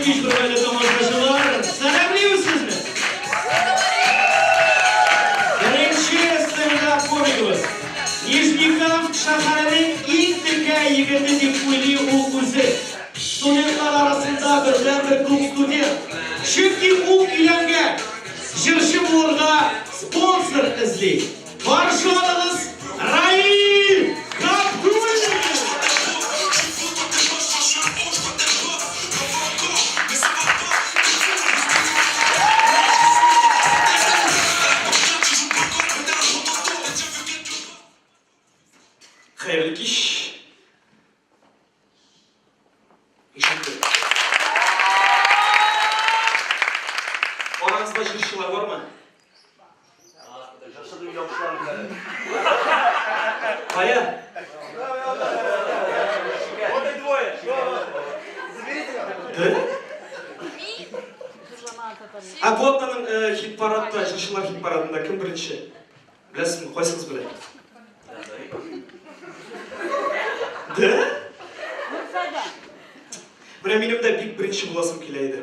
Alkış böyle tomoshachilar. Selamlıyorsunuz. Birinchi stand-up komikimiz. Nijnikov shaharining eng tirka yigiti deb o'ylaydi u o'zi. Studentlar arasida birdan-bir ko'p student. Chunki u uylangan. Jirshi bo'lga sponsor izlaydi. Barchamiz Rail Kaptulov. Hayırlı iş. Oranızda şırşılar var mı? Şırşı duyuyormuşlar bile. Hayır. O da двое. А bu haftanın hit paradda, şırşılar hit paradında kim birinci? Bilesiniz mi? Koysanız bile. De? Benim de big birinci bulasım kileydi.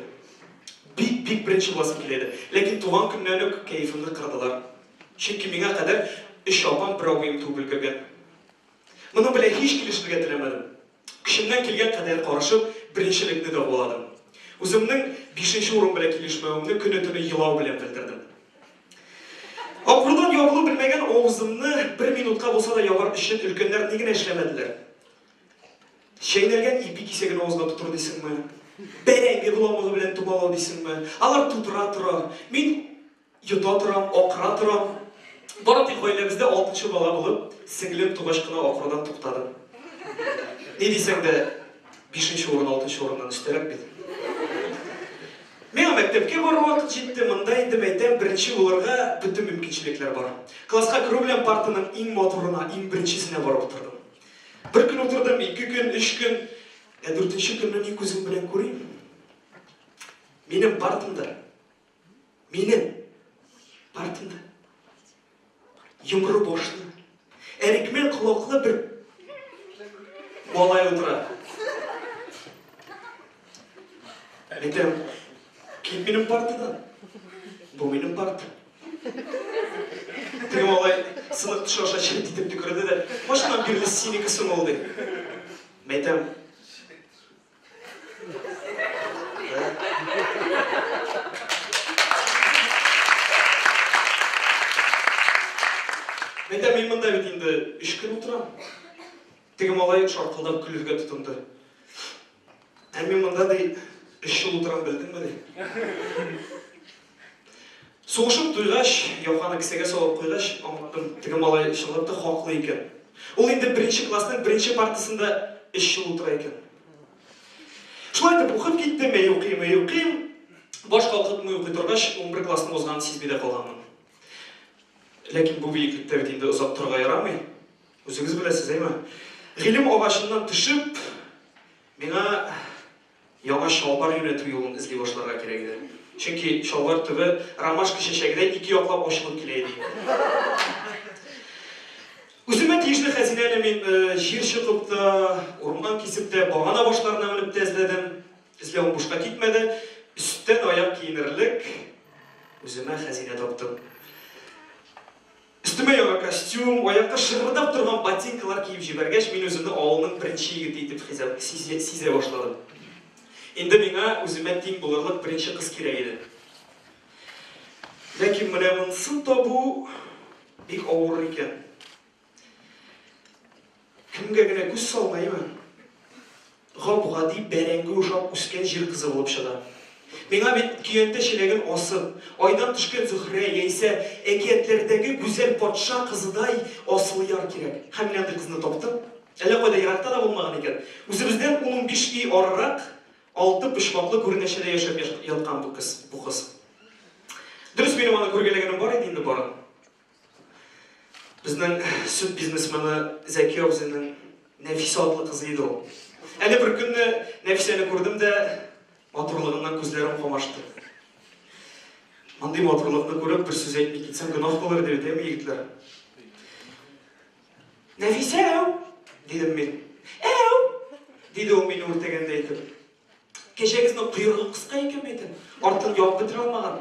Big birinci bulasım kileydi. Lekin tuğan günlerini keyfimde kırdılar. Çünkü bana kadar iş yapan bir avayım tuğ bilgirgen. Bunu bile hiç kilişini getiremedim. Kışımdan kilgen kadar karışıp birincilikini de buladım. Özümün 5. orun bile kilişmeyimini günü yılav bile bildirdim. Buradan yavru bilmegen oğuzumni 1 minutka bolsa da yavar işin ülkenler nigine işlemediler. Şeylergen ipi kisegen oğuzga tutur desin mi? Berenge bulamığı bilen tumalı desin mi? Alar tutura tura. Min yuta turam, okra turam. Bana tikoylarımızda 6. bala bulup singlim tuğaşkına okradan tuqtadım. Ne desen de 5. orun 6. orundan işterek bildim. Men mektepke bir vaqt jetdi, mında endi aytam birinchi o'larga bütün mümkinchiliklar bor. Klassga kirib bilan partiyaning eng motoruna, eng birinchisine borib o'tirdim. Bir kun o'tirdim, 2 kun, 3 kun, 4-chi kunni ko'zim bilan ko'ring. Mening partiyamda. Mening partiyamda. Yumru boshli, erikmen quloqli bir bolay o'tiradi. Aytam kim benim partiyadan? Bu benim partiyam. Tüm olay sınıf dışı aşağı çekip tükürdü de başından birli seni kısım oldu. Metem. Metem benim bunda bittiğinde 3 gün oturam. Tüm olay şarkıldap gülüzge tutundu. Benim bunda değil. 3 yıl oturan bildin mi? Soğuşup duygaş, Yohan'a kisege soğuk koygaş, anlattım. Tігім алай шылыпты хақлы екен. Ол енді 1. кластың 1. партысында 3 yıl отыра екен. Шулай айтып оқып кетті, мен оқиым. Баш қалқып мен оқи тұрғаш, 11 кластың озғанын сезбей қалғанмын. Ләкин бұл биіктікте енді ұзақ тұрға ярамай. Өзіңіз білесіз, ме? Ғилім ағашынан түшіп, меңа яңа шалбар үйрету жолын іздей башларға керек еді. Çünkü şalvar түбі ромашка шешегіден 2 yoqlab ашылып келеді. Өзіме тиешті хәзинені мен жер шықыпты, орман кесіпті, бағана башларына мініп іздедім. Іздеуім бушқа кетмеді. Үсттен аяқ киінерлік өзіме хәзине таптым. Үстіме яңа костюм, аяққа шығырдап тұрған ботинкалар киіп жібергеш, мен өзімді ауылның бірінші егіт етіп сезе башладым. Енді меңа өзіме тең боларлық 1. қыз керек еді. Ләкин міне мұнысын табу бек ауыр екен. Кімге гіне көз салмаймын? Ғабуға дейіп бәренгі ұшап өскен жер қызы болып шыға. Меңа бет күйенті шелеген осып, айдан түшкен зүхре, ейсе әкиетлердегі güzel патша қызыдай осылыяр керек. Хамилянды қызыны топтым. Әлі қойда Иракта да болмаған екен. Өзімізден 15 үй арырақ 6 пішмақлы көрінешеде ешіп елтқан бұл қыз. Дұрыс менің аны көргелегенім бар еді, енді барын. Біздің сүт бизнесмені Зәки Овзенің Нәфиса атлы қызы еді ол. Әлі бір күнні Нәфисені көрдім де матурлығынан көзлерім қомашты. Мандай матурлығını көріп бір сөз айтмай кетсем күнақ болар деп еді, егітлер. Нәфиса, дедім мен. Дейді ол мені өртегенде айтып. Кешегіздің құйрығы қысқа екен бетін. Артын яп бітіре алмаған.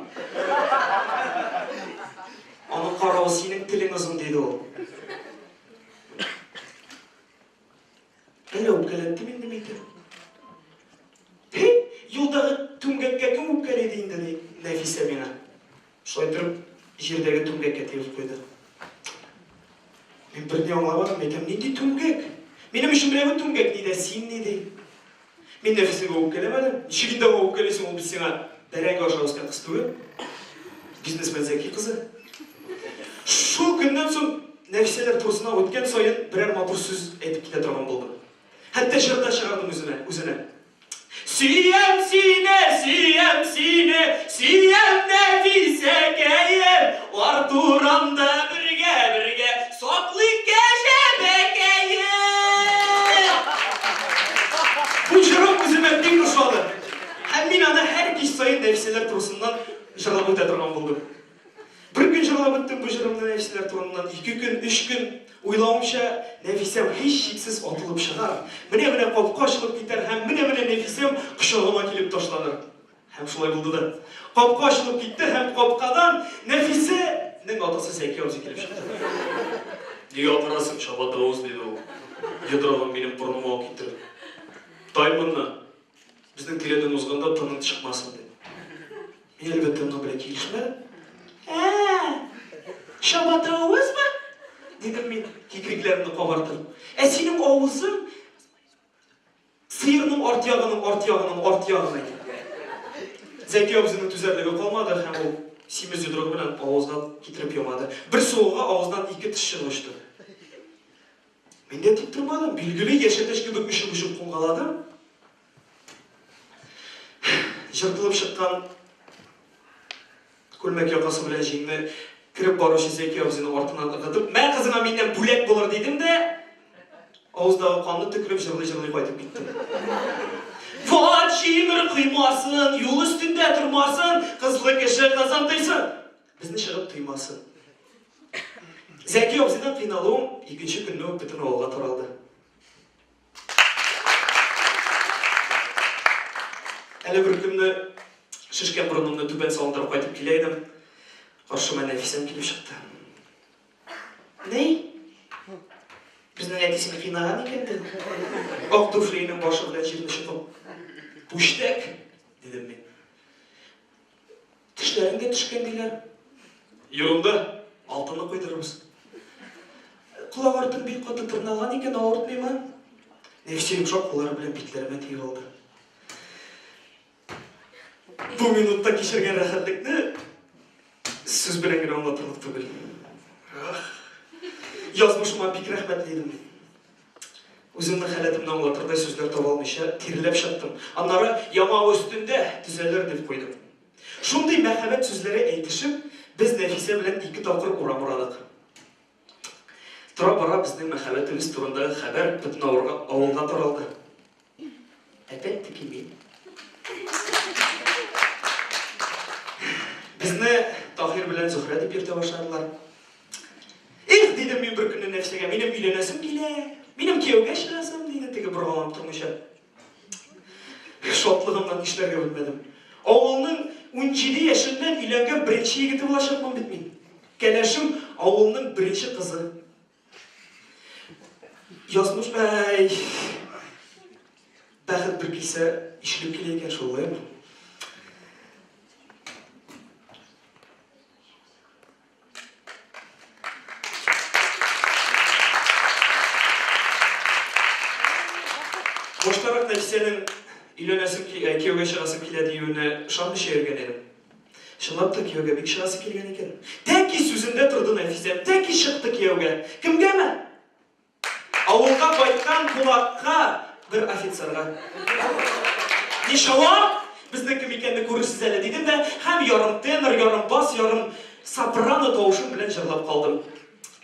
Оның қарауы сенің тілің ұзын дейді ол. Әлі өпкелетті мен демейді. Юлдағы түмгекке кім өпкеледі енді Нәфиса мені. Шылай тұрып, жердегі түмгекке тегіп қойды. Мен біріне аңлабадым, айтам, нендей түмгек? Менің үшін біреуі түмгек дейді, сен не дейді? Мен Нәфисаға өпкелемедім. Нешегендағы өпкелесің ол біз сеңа дәрәңге ашауызген қыстуы. Бизнесмен Зәки қызы. Шул күннен соң Нәфисалар тұрсына өткен сайын бірер матур сөз айтып келе тұрған болды. Хәтта жырда шығардым өзіне. Сүйем сені, сүйем сені, сүйем Нәфисәкәйім, артурамда бірге, соқлық кәші бәкәйім. Бұл жырым өзіме тек ұшады. Мен ана әр кеш сайын Нәфисалар тұрсынан жырлап өте тұрған болдым. Bir gün жырлап өттім бұл жырымды Нәфисалар тұрғаннан, 2 күн, 3 күн ойлауымша Нәфисем еш шексіз атылып шығар. Міне қопқа ашылып кетер, һәм міне Нәфисем құшағыма келіп ташланыр. Һәм шулай болды да. Қопқа ашылып кетті, һәм қопқадан Нәфисенің атасы Зәки абзый келіп шықты. Неге апарасың, шабат ауыз деді ол. Едіраған менің бұрныма кетті. Таймынна, біздің теледен ұзғанда тының шықмасын деді. Мен әлбетте мұны біле келішмеді. Шабат ауыз ба? Дедім мен кекіріклерімді қабартырып. Сенің ауызың сиырның арт яғының екен. Зәки абзының төзерлігі қалмады, һәм ол семіз жұдырығы білән ауызға кетіріп емады. Бір соғыға ауыздан 2 тіс шығып ұшты. Мен де тек тұрмадым, белгілі ешетеш кебек үшіп қонғаладым. Жыртылып шыққан көлмек яқасы білән жеңді кіріп барушы Зәки абзының артынан ығытып, мән қызыңа менен бүлек болар дедім де, ауыздағы қанды түкіріп жырлай қайтып кеттім. Ват шемір құймасын, юл үстінде тұрмасын, қызлы кіші қазантайсын. Біздің шығып тұймасын. Зәки абзыдан қиналуым 2-ші күнні өппетін ауылға таралды. Әлі бір күнді шішкен бұрынымды түбен салындырып қайтып келейдім. Қаршыма Нәфисем келіп шықты. Ней? Біздің әтесін қинаған екенді. Ақ туфлейінің башы білән жеріне шығып. Пуштек, дедім мен. Тішлеріңге түшкен дейлер. Юрымды алтыны қойдырымыз. Құлақ артың бей қаты тырналған екен, ауыртмай ма? Нәфисем жоқ қолары білән бетлеріме тейіп алды. Бұл минутта кешірген рахаттықны сөз білен генә аңлатырлық түгел. Язмышыма бик рәхмәтледім. Өзімнің хәләтімді аңлатырдай сөздер таба алмайша тирелеп шаттым. Аннары ямау үстінде түзелер деп қойдым. Шундай мәхәббәт сөзләре әйтешіп, біз Нәфиса белән 2 тапкыр урам урадык. Тора-бара біздің мәхәббәтіміз турында хәбәр бөтен авылга таралды. Әпәттеки мен. Bizne Tahir bilen Zühre deyip yırta başladılar. Dedim ben bir günün Nәфисәгә, benim үйленәсем килә, benim кияүгә чыгасым диде, теге боргаланып тормыйча. Шатлыгымнан нишләргә белмәдем. Авылның 17 яшеннән өйләнгән беренче егете булачакмын бит мин. Кәләшем авылның беренче кызы. Язмыш бәй. Бәхет бер килсә, ишелеп килә икән шулай. Boştarak Nәфисәнең үйленәсем кияүгә чыгасым килә диюенә ышанмый йөргән идем. Чынлап та кияүгә бик чыгасы килгән икән. Тәки сүзендә торды Нәфисә, тәки чыкты кияүгә. Кемгәме? Авылга кайткан кулакка бер офицерга. Нишава? Безнең кем икәнне күрерсез әле дидем дә, һәм ярым тенор, ярым бас, ярым сопрано тавышым белән җырлап калдым.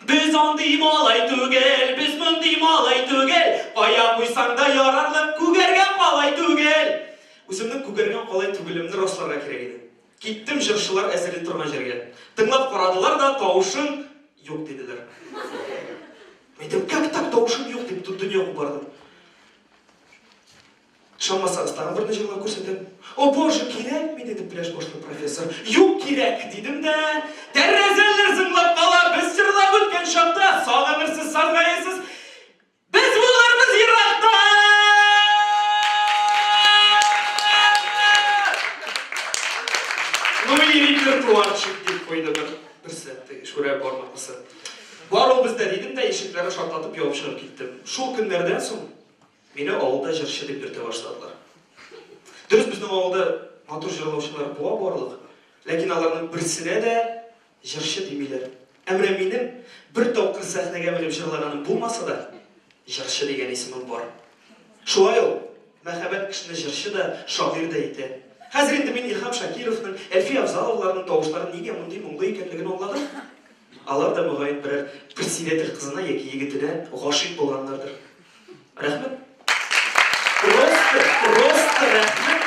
Biz андый малай түгел, biz мондый малай түгел, кая куйсаң да ярарлык күгәргән калай түгел. Үземнең күгәргән калай түгелемне расларга кирәк иде. Киттем җырчылар әзерле торган җиргә. Тыңлап карадылар да тавышың юк диделәр. Әйтеп, как так тавышың юк дип дөнья кубардым. Шамасаңыз тағы бірні жырлап көрсетемін. О, боже, керек ме деді пляж башылы профессор. Юк, керек дедім де. Тәрізелер зыңлап қала, біз жырлап өткен шақта, сағынырсыз, сарғайысыз. Біз болармыз Иракта! Ну и репертуарчик деп қойды бір сәтті шөре бармақысы. Бар ол бізді дедім де ешіктері шартатып жауып шығып кеттім. Шул күндерден соң мені ауылда жыршы деп ерте баштадылар. Дұрыс біздің ауылда матур жырлаушылар бола барлық, ләкин аларның бірсіне де жыршы демейлер. Әмірі менің бір тауқыр сәхнеге мініп жырлағаным болмаса да, жыршы деген есімім бар. Шулай ол, мәхәббәт кішіні жыршы да, шағир да еті. Қазір енді мен Илхам Шакировның, Әлфи Абзаловларының тауыштарын неге мұндай мұңлы екенлігін аңладым. Алар да мұғайын бірер председатель қызына, екі егітіне ғашық болғандардыр. Рахмет. Просто рахмет.